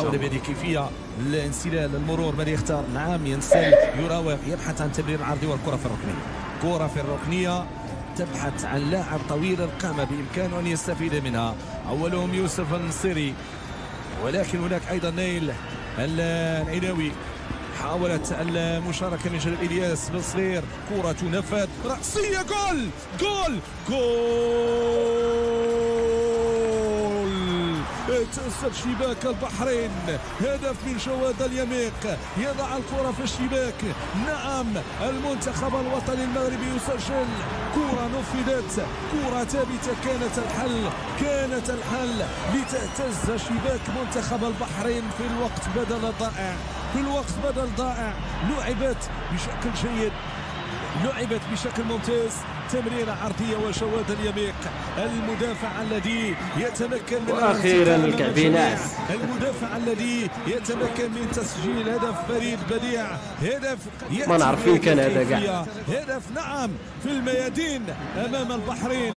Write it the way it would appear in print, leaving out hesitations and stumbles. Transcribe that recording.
حاول بهذه الكيفيه الانسلال المرور ماذا يختار؟ نعم ينسل يراوغ يبحث عن تمرير العرضي والكره في الركنيه. كره في الركنيه تبحث عن لاعب طويل القامه بامكانه ان يستفيد منها. اولهم يوسف النصيري ولكن هناك ايضا نايل العيناوي. حاولت المشاركه من جلال الياس بن صغير. كره تنفذ راسيه. جول جول جول. تأثر شباك البحرين. هدف من جواد اليميق يضع الكرة في الشباك. نعم المنتخب الوطني المغربي يسجل. كرة نفذت، كرة ثابتة كانت الحل لتهتز شباك منتخب البحرين في الوقت بدل ضائع. لعبت بشكل جيد، لعبت بشكل ممتاز. تمريرة عرضية وجواد اليميق المدافع الذي يتمكن من واخيرا الكعبيناس المدافع الذي يتمكن من تسجيل هدف فريد بديع. هدف ما نعرف فين كان هذا كاع. هدف نعم في الميادين امام البحرين.